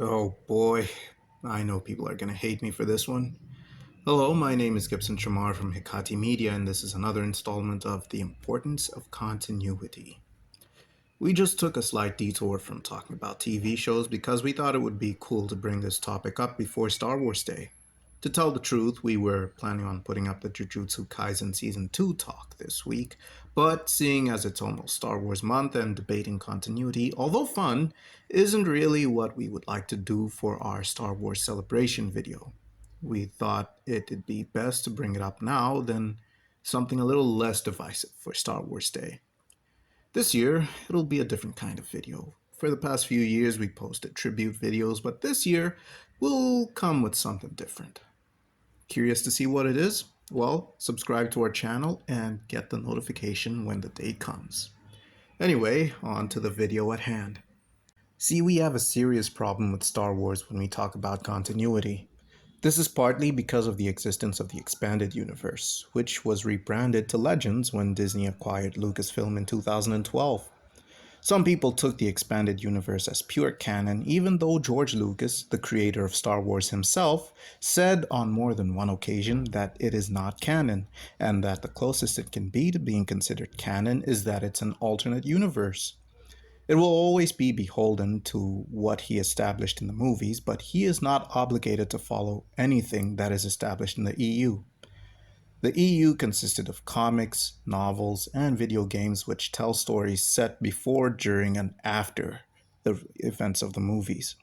Oh boy, I know people are gonna hate me for this one. Hello, my name is Gibson Chamar from Hikati Media, and this is another installment of The Importance of Continuity. We just took a slight detour from talking about TV shows because we thought it would be cool to bring this topic up before Star Wars Day. To tell the truth, we were planning on putting up the Jujutsu Kaisen Season 2 talk this week, but seeing as it's almost Star Wars month and debating continuity, although fun, isn't really what we would like to do for our Star Wars celebration video. We thought it'd be best to bring it up now than something a little less divisive for Star Wars Day. This year, it'll be a different kind of video. For the past few years, we posted tribute videos, but this year, we'll come with something different. Curious to see what it is? Well, subscribe to our channel and get the notification when the day comes. Anyway, on to the video at hand. See, we have a serious problem with Star Wars when we talk about continuity. This is partly because of the existence of the expanded universe, which was rebranded to Legends when Disney acquired Lucasfilm in 2012. Some people took the expanded universe as pure canon, even though George Lucas, the creator of Star Wars himself, said on more than one occasion that it is not canon, and that the closest it can be to being considered canon is that it's an alternate universe. It will always be beholden to what he established in the movies, but he is not obligated to follow anything that is established in the EU. The EU consisted of comics, novels, and video games which tell stories set before, during, and after the events of the movies.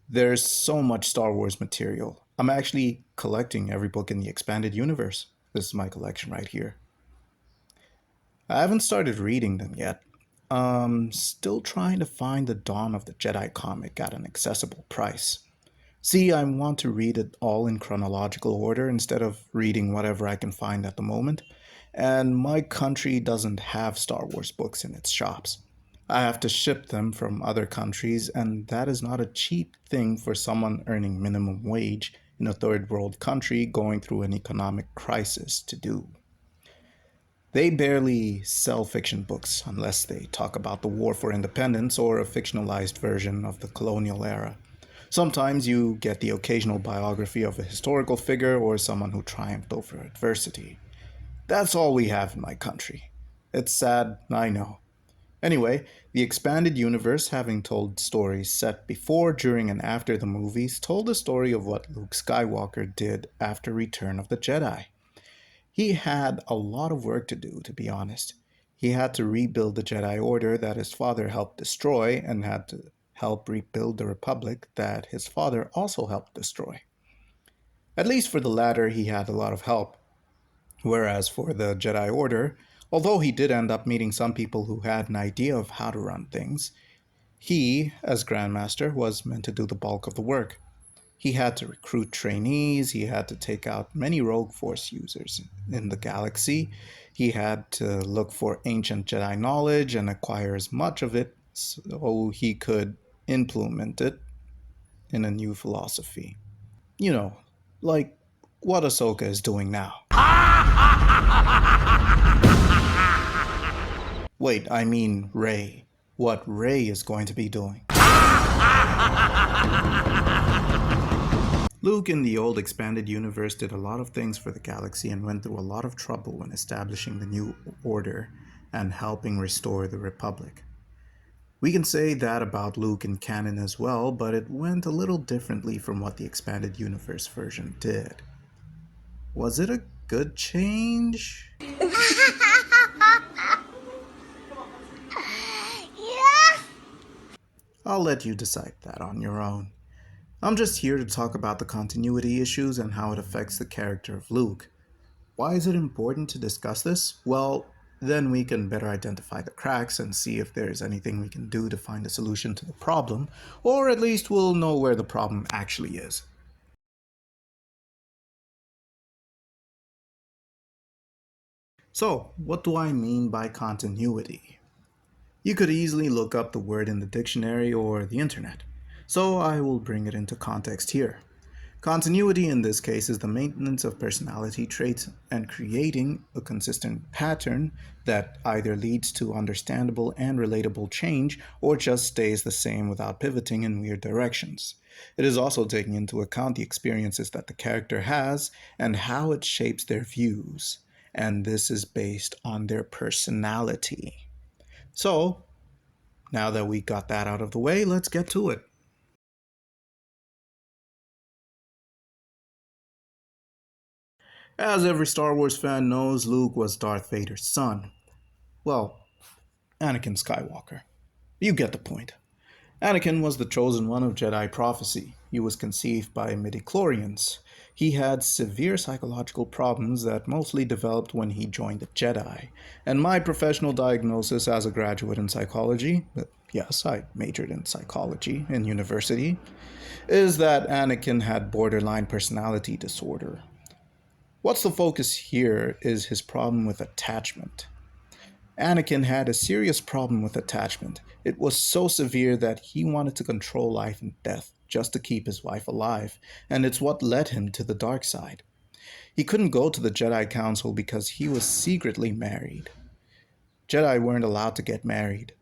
There's so much Star Wars material. I'm actually collecting every book in the expanded universe. This is my collection right here. I haven't started reading them yet. Still trying to find the Dawn of the Jedi comic at an accessible price. See, I want to read it all in chronological order instead of reading whatever I can find at the moment, and my country doesn't have Star Wars books in its shops. I have to ship them from other countries, and that is not a cheap thing for someone earning minimum wage in a third world country going through an economic crisis to do. They barely sell fiction books unless they talk about the war for independence or a fictionalized version of the colonial era. Sometimes you get the occasional biography of a historical figure or someone who triumphed over adversity. That's all we have in my country. It's sad, I know. Anyway, the expanded universe, having told stories set before, during, and after the movies, told the story of what Luke Skywalker did after Return of the Jedi. He had a lot of work to do, to be honest. He had to rebuild the Jedi Order that his father helped destroy and had to help rebuild the Republic that his father also helped destroy. At least for the latter, he had a lot of help. Whereas for the Jedi Order, although he did end up meeting some people who had an idea of how to run things, he, as Grandmaster, was meant to do the bulk of the work. He had to recruit trainees, he had to take out many rogue force users in the galaxy, he had to look for ancient Jedi knowledge and acquire as much of it so he could implement it in a new philosophy. You know, like what Ahsoka is doing now. Wait, I mean Rey. What Rey is going to be doing. Luke in the old expanded universe did a lot of things for the galaxy and went through a lot of trouble when establishing the new order and helping restore the Republic. We can say that about Luke in canon as well, but it went a little differently from what the expanded universe version did. Was it a good change? I'll let you decide that on your own. I'm just here to talk about the continuity issues and how it affects the character of Luke. Why is it important to discuss this? Well, then we can better identify the cracks and see if there's anything we can do to find a solution to the problem, or at least we'll know where the problem actually is. So, what do I mean by continuity? You could easily look up the word in the dictionary or the internet, so I will bring it into context here. Continuity in this case is the maintenance of personality traits and creating a consistent pattern that either leads to understandable and relatable change or just stays the same without pivoting in weird directions. It is also taking into account the experiences that the character has and how it shapes their views, and this is based on their personality. So, now that we got that out of the way, let's get to it. As every Star Wars fan knows, Luke was Darth Vader's son. Well, Anakin Skywalker. You get the point. Anakin was the chosen one of Jedi prophecy. He was conceived by midichlorians. He had severe psychological problems that mostly developed when he joined the Jedi. And my professional diagnosis as a graduate in psychology, yes, I majored in psychology in university, is that Anakin had borderline personality disorder. What's the focus here is his problem with attachment. Anakin had a serious problem with attachment. It was so severe that he wanted to control life and death just to keep his wife alive, and it's what led him to the dark side. He couldn't go to the Jedi Council because he was secretly married. Jedi weren't allowed to get married.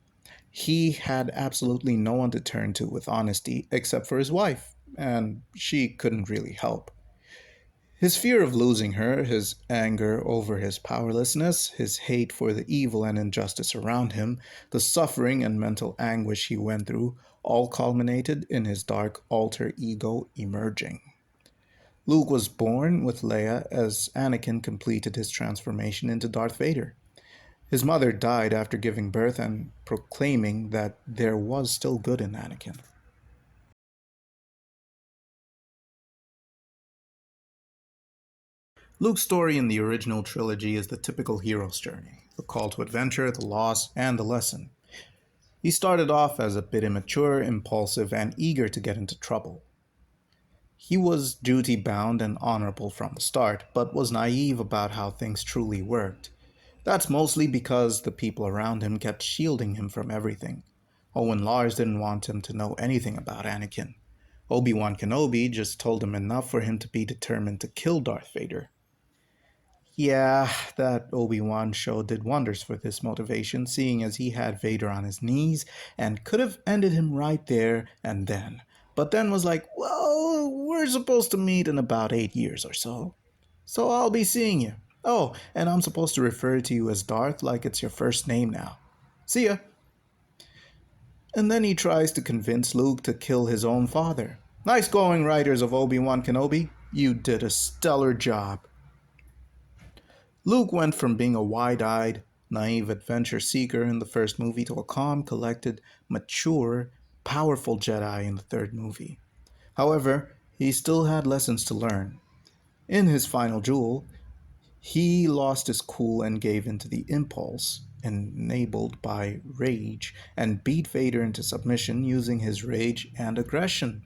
He had absolutely no one to turn to with honesty except for his wife, and she couldn't really help. His fear of losing her, his anger over his powerlessness, his hate for the evil and injustice around him, the suffering and mental anguish he went through, all culminated in his dark alter ego emerging. Luke was born with Leia as Anakin completed his transformation into Darth Vader. His mother died after giving birth and proclaiming that there was still good in Anakin. Luke's story in the original trilogy is the typical hero's journey, the call to adventure, the loss, and the lesson. He started off as a bit immature, impulsive, and eager to get into trouble. He was duty bound and honorable from the start, but was naive about how things truly worked. That's mostly because the people around him kept shielding him from everything. Owen Lars didn't want him to know anything about Anakin. Obi-Wan Kenobi just told him enough for him to be determined to kill Darth Vader. Yeah, that Obi-Wan show did wonders for this motivation, seeing as he had Vader on his knees and could have ended him right there and then. But then was like, well, we're supposed to meet in about 8 years or so. So I'll be seeing you. Oh, and I'm supposed to refer to you as Darth like it's your first name now. See ya. And then he tries to convince Luke to kill his own father. Nice going, writers of Obi-Wan Kenobi. You did a stellar job. Luke went from being a wide eyed, naive adventure seeker in the first movie to a calm, collected, mature, powerful Jedi in the third movie. However, he still had lessons to learn. In his final duel, he lost his cool and gave in to the impulse, enabled by rage, and beat Vader into submission using his rage and aggression.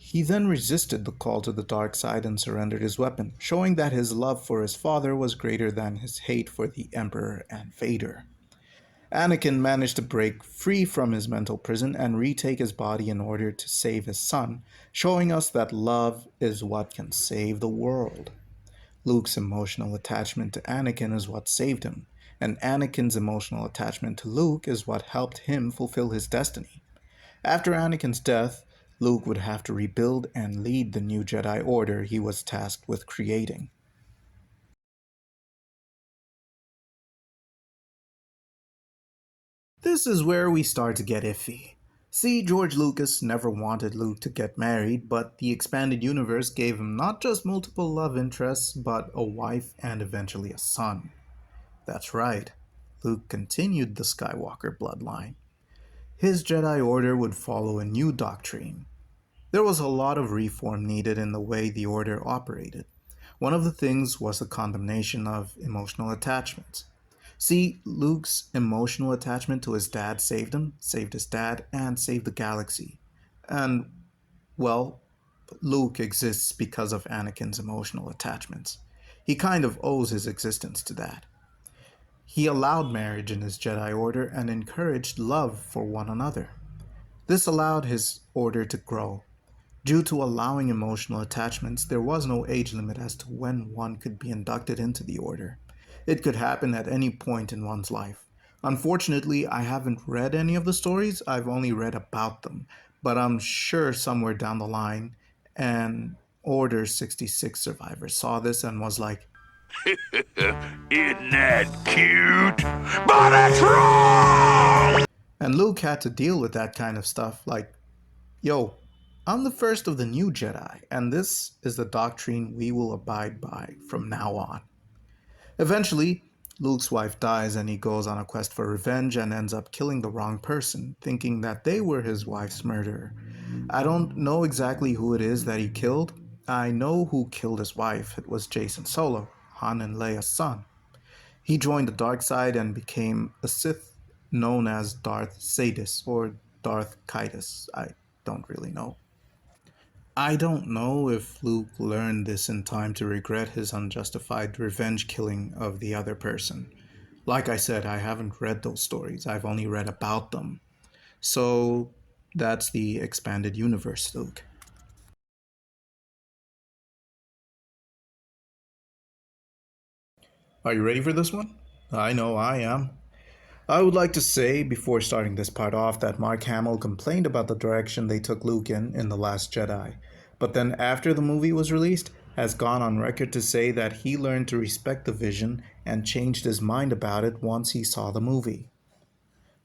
He then resisted the call to the dark side and surrendered his weapon, showing that his love for his father was greater than his hate for the Emperor and Vader. Anakin managed to break free from his mental prison and retake his body in order to save his son, showing us that love is what can save the world. Luke's emotional attachment to Anakin is what saved him, and Anakin's emotional attachment to Luke is what helped him fulfill his destiny. After Anakin's death, Luke would have to rebuild and lead the new Jedi Order he was tasked with creating. This is where we start to get iffy. See, George Lucas never wanted Luke to get married, but the expanded universe gave him not just multiple love interests, but a wife and eventually a son. That's right, Luke continued the Skywalker bloodline. His Jedi Order would follow a new doctrine. There was a lot of reform needed in the way the Order operated. One of the things was the condemnation of emotional attachments. See, Luke's emotional attachment to his dad saved him, saved his dad, and saved the galaxy. And, well, Luke exists because of Anakin's emotional attachments. He kind of owes his existence to that. He allowed marriage in his Jedi Order and encouraged love for one another. This allowed his order to grow. Due to allowing emotional attachments, there was no age limit as to when one could be inducted into the order. It could happen at any point in one's life. Unfortunately, I haven't read any of the stories, I've only read about them, but I'm sure somewhere down the line, an Order 66 survivor saw this and was like, Isn't that cute? But it's wrong! and Luke had to deal with that kind of stuff like, yo, I'm the first of the new Jedi, and this is the doctrine we will abide by from now on. Eventually, Luke's wife dies and he goes on a quest for revenge and ends up killing the wrong person, thinking that they were his wife's murderer. I don't know exactly who it is that he killed. I know who killed his wife. It was Jason Solo, Han and Leia's son. He joined the dark side and became a Sith known as Darth Sadis or Darth Kaitis. I don't really know. I don't know if Luke learned this in time to regret his unjustified revenge killing of the other person. Like I said, I haven't read those stories, I've only read about them. So that's the expanded universe, Luke. Are you ready for this one? I know I am. I would like to say, before starting this part off, that Mark Hamill complained about the direction they took Luke in The Last Jedi, but then after the movie was released, has gone on record to say that he learned to respect the vision and changed his mind about it once he saw the movie.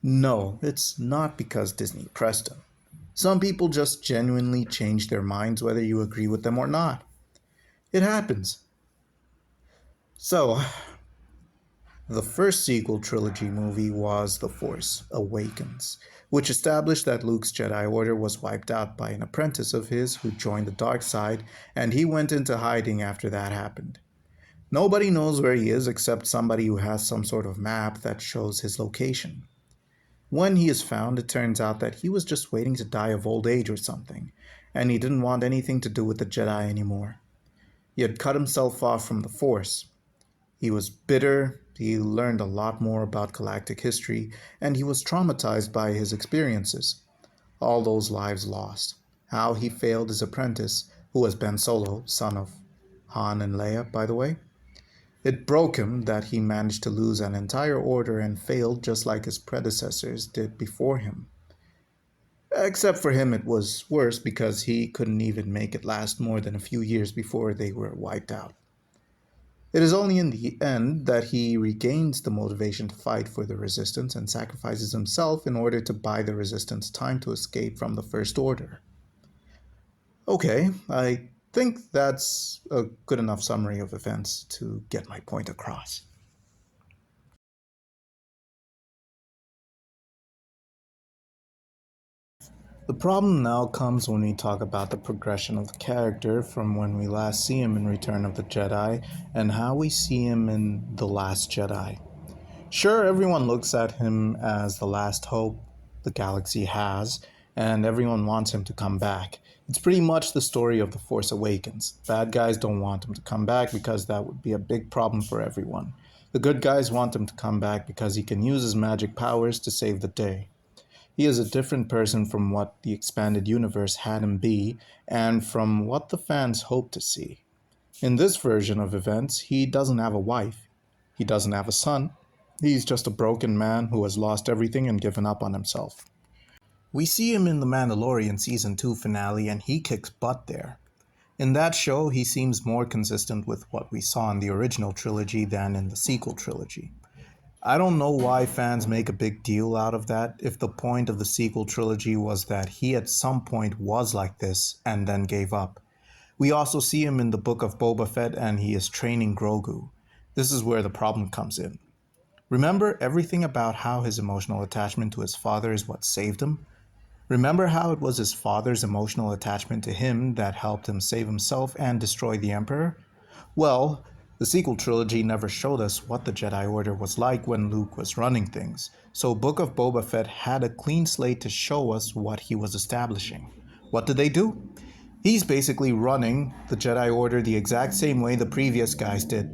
No, it's not because Disney pressed him. Some people just genuinely change their minds whether you agree with them or not. It happens. So, the first sequel trilogy movie was The Force Awakens, which established that Luke's Jedi Order was wiped out by an apprentice of his who joined the dark side, and he went into hiding after that happened. Nobody knows where he is except somebody who has some sort of map that shows his location. When he is found, it turns out that he was just waiting to die of old age or something, and he didn't want anything to do with the Jedi anymore. He had cut himself off from the Force. He was bitter, he learned a lot more about galactic history, and he was traumatized by his experiences. All those lives lost. How he failed his apprentice, who was Ben Solo, son of Han and Leia, by the way. It broke him that he managed to lose an entire order and failed just like his predecessors did before him. Except for him, it was worse because he couldn't even make it last more than a few years before they were wiped out. It is only in the end that he regains the motivation to fight for the Resistance and sacrifices himself in order to buy the Resistance time to escape from the First Order. Okay, I think that's a good enough summary of events to get my point across. The problem now comes when we talk about the progression of the character from when we last see him in Return of the Jedi and how we see him in The Last Jedi. Sure, everyone looks at him as the last hope the galaxy has, and everyone wants him to come back. It's pretty much the story of The Force Awakens. Bad guys don't want him to come back because that would be a big problem for everyone. The good guys want him to come back because he can use his magic powers to save the day. He is a different person from what the expanded universe had him be, and from what the fans hope to see. In this version of events, he doesn't have a wife. He doesn't have a son. He's just a broken man who has lost everything and given up on himself. We see him in The Mandalorian Season 2 finale, and he kicks butt there. In that show, he seems more consistent with what we saw in the original trilogy than in the sequel trilogy. I don't know why fans make a big deal out of that if the point of the sequel trilogy was that he at some point was like this and then gave up. We also see him in the Book of Boba Fett and he is training Grogu. This is where the problem comes in. Remember everything about how his emotional attachment to his father is what saved him? Remember how it was his father's emotional attachment to him that helped him save himself and destroy the Emperor? Well, the sequel trilogy never showed us what the Jedi Order was like when Luke was running things, so Book of Boba Fett had a clean slate to show us what he was establishing. What did they do? He's basically running the Jedi Order the exact same way the previous guys did.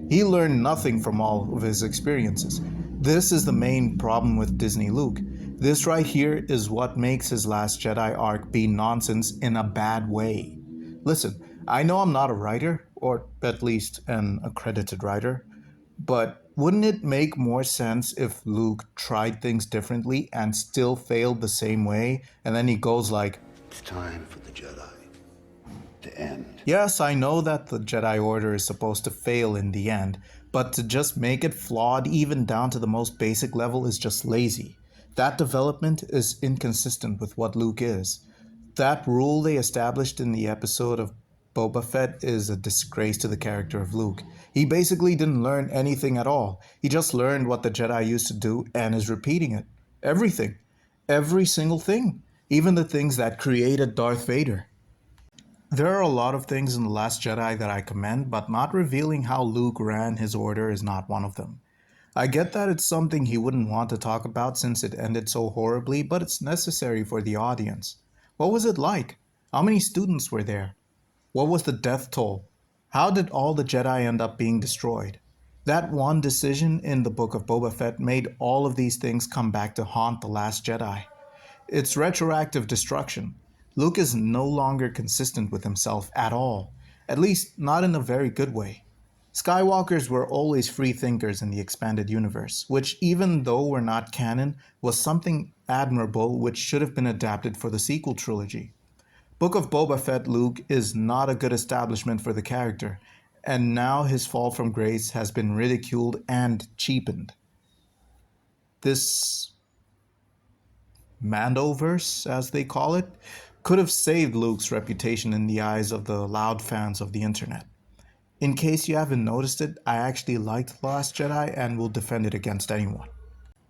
He learned nothing from all of his experiences. This is the main problem with Disney Luke. This right here is what makes his Last Jedi arc be nonsense in a bad way. Listen, I know I'm not a writer, or at least an accredited writer, but wouldn't it make more sense if Luke tried things differently and still failed the same way, and then he goes like, It's time for the Jedi to end. yes, I know that the Jedi Order is supposed to fail in the end, but to just make it flawed even down to the most basic level is just lazy. That development is inconsistent with what Luke is. That rule they established in the episode of Boba Fett is a disgrace to the character of Luke. He basically didn't learn anything at all. He just learned what the Jedi used to do and is repeating it. Everything. Every single thing. Even the things that created Darth Vader. There are a lot of things in The Last Jedi that I commend, but not revealing how Luke ran his order is not one of them. I get that it's something he wouldn't want to talk about since it ended so horribly, but it's necessary for the audience. What was it like? How many students were there? What was the death toll? How did all the Jedi end up being destroyed? That one decision in the Book of Boba Fett made all of these things come back to haunt The Last Jedi. It's retroactive destruction. Luke is no longer consistent with himself at all, at least not in a very good way. Skywalkers were always free thinkers in the expanded universe, which, even though were not canon, was something admirable which should have been adapted for the sequel trilogy. Book of Boba Fett Luke is not a good establishment for the character, and now his fall from grace has been ridiculed and cheapened. This Mandoverse, as they call it, could have saved Luke's reputation in the eyes of the loud fans of the internet. In case you haven't noticed it, I actually liked The Last Jedi and will defend it against anyone.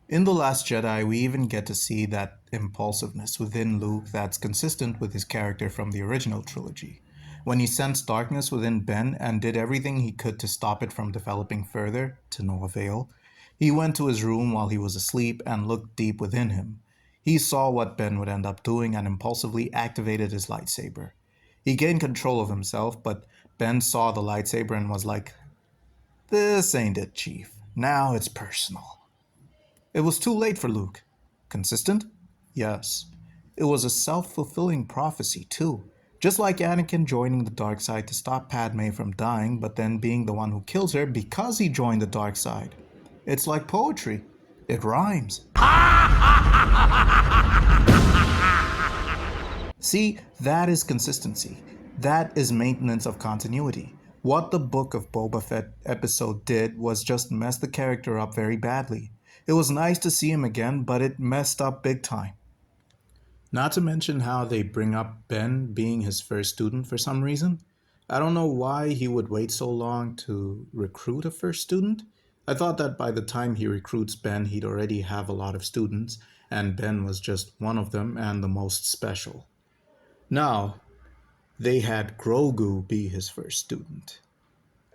In The Last Jedi, we even get to see that impulsiveness within Luke that's consistent with his character from the original trilogy. When he sensed darkness within Ben and did everything he could to stop it from developing further, to no avail, he went to his room while he was asleep and looked deep within him. He saw what Ben would end up doing and impulsively activated his lightsaber. He gained control of himself, but Ben saw the lightsaber and was like, "This ain't it, Chief. Now it's personal." It was too late for Luke. Consistent? Yes. It was a self-fulfilling prophecy, too. Just like Anakin joining the dark side to stop Padme from dying, but then being the one who kills her because he joined the dark side. It's like poetry. It rhymes. See, that is consistency. That is maintenance of continuity. What the Book of Boba Fett episode did was just mess the character up very badly. It was nice to see him again, but it messed up big time. Not to mention how they bring up Ben being his first student for some reason. I don't know why he would wait so long to recruit a first student. I thought that by the time he recruits Ben, he'd already have a lot of students, and Ben was just one of them and the most special. Now, they had Grogu be his first student.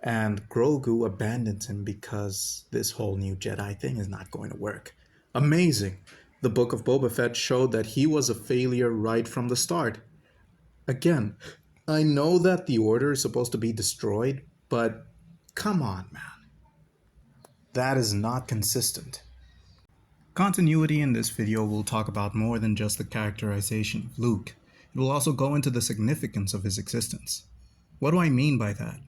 And Grogu abandons him because this whole new Jedi thing is not going to work. Amazing! The Book of Boba Fett showed that he was a failure right from the start. Again, I know that the Order is supposed to be destroyed, but come on, man. That is not consistent. Continuity in this video will talk about more than just the characterization of Luke. It will also go into the significance of his existence. What do I mean by that?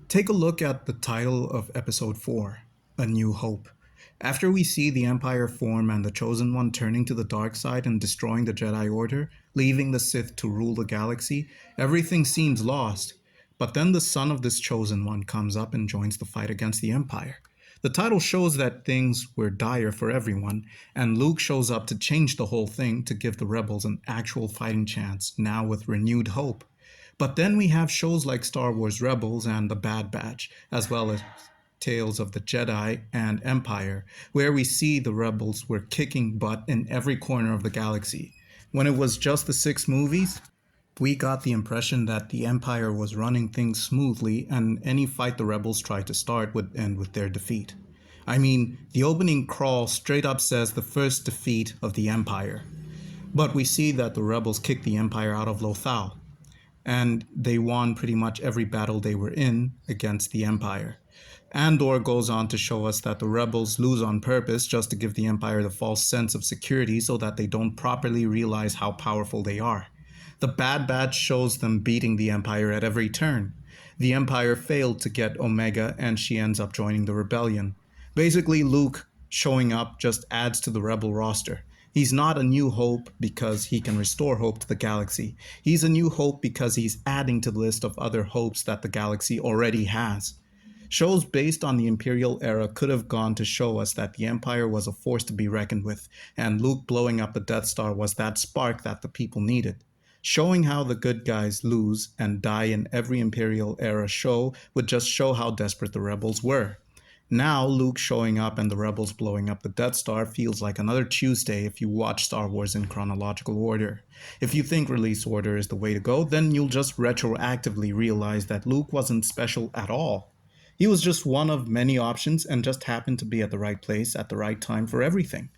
Take a look at the title of Episode 4, A New Hope. After we see the Empire form and the Chosen One turning to the dark side and destroying the Jedi Order, leaving the Sith to rule the galaxy, everything seems lost. But then the son of this Chosen One comes up and joins the fight against the Empire. The title shows that things were dire for everyone, and Luke shows up to change the whole thing to give the rebels an actual fighting chance, now with renewed hope. But then we have shows like Star Wars Rebels and The Bad Batch, as well as Tales of the Jedi and Empire, where we see the rebels were kicking butt in every corner of the galaxy. When it was just the 6 movies, we got the impression that the Empire was running things smoothly and any fight the rebels tried to start would end with their defeat. I mean, the opening crawl straight up says the first defeat of the Empire. But we see that the rebels kicked the Empire out of Lothal, and they won pretty much every battle they were in against the Empire. Andor goes on to show us that the rebels lose on purpose just to give the Empire the false sense of security so that they don't properly realize how powerful they are. The Bad Batch shows them beating the Empire at every turn. The Empire failed to get Omega and she ends up joining the rebellion. Basically, Luke showing up just adds to the rebel roster. He's not a new hope because he can restore hope to the galaxy. He's a new hope because he's adding to the list of other hopes that the galaxy already has. Shows based on the Imperial era could have gone to show us that the Empire was a force to be reckoned with, and Luke blowing up the Death Star was that spark that the people needed. Showing how the good guys lose and die in every Imperial era show would just show how desperate the rebels were. Now, Luke showing up and the rebels blowing up the Death Star feels like another Tuesday if you watch Star Wars in chronological order. If you think release order is the way to go, then you'll just retroactively realize that Luke wasn't special at all. He was just one of many options and just happened to be at the right place at the right time for everything.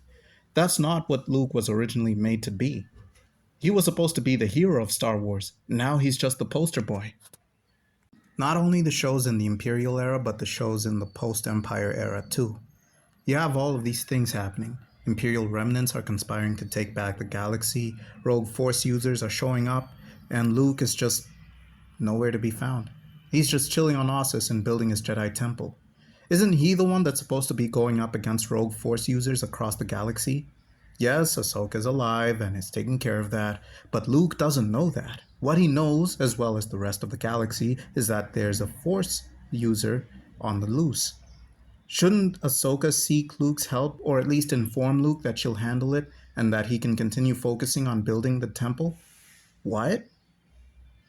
That's not what Luke was originally made to be. He was supposed to be the hero of Star Wars. Now he's just the poster boy. Not only the shows in the Imperial era, but the shows in the post Empire era too. You have all of these things happening. Imperial remnants are conspiring to take back the galaxy, rogue Force users are showing up, and Luke is just nowhere to be found. He's just chilling on Ossus and building his Jedi temple. Isn't he the one that's supposed to be going up against rogue Force users across the galaxy? Yes, Ahsoka's alive and is taking care of that, but Luke doesn't know that. What he knows, as well as the rest of the galaxy, is that there's a Force user on the loose. Shouldn't Ahsoka seek Luke's help, or at least inform Luke that she'll handle it and that he can continue focusing on building the temple? What?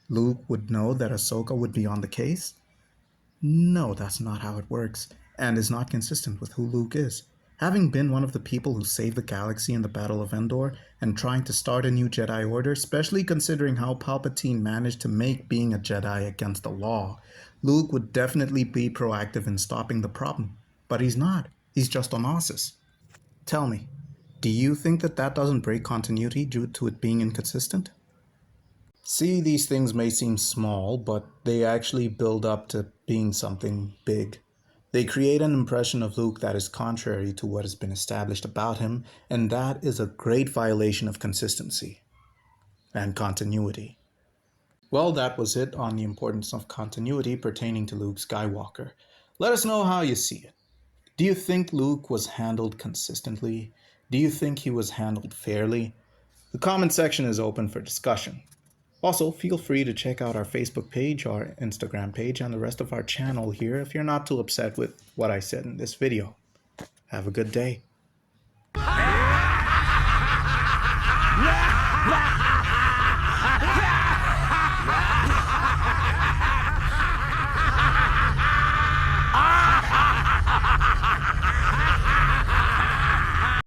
Luke would know that Ahsoka would be on the case? No, that's not how it works, and is not consistent with who Luke is. Having been one of the people who saved the galaxy in the Battle of Endor, and trying to start a new Jedi Order, especially considering how Palpatine managed to make being a Jedi against the law, Luke would definitely be proactive in stopping the problem. But he's not. He's just on Ossus. Tell me, do you think that that doesn't break continuity due to it being inconsistent? See, these things may seem small, but they actually build up to being something big. They create an impression of Luke that is contrary to what has been established about him, and that is a great violation of consistency and continuity. Well, that was it on the importance of continuity pertaining to Luke Skywalker. Let us know how you see it. Do you think Luke was handled consistently? Do you think he was handled fairly? The comment section is open for discussion. Also, feel free to check out our Facebook page, our Instagram page, and the rest of our channel here if you're not too upset with what I said in this video. Have a good day.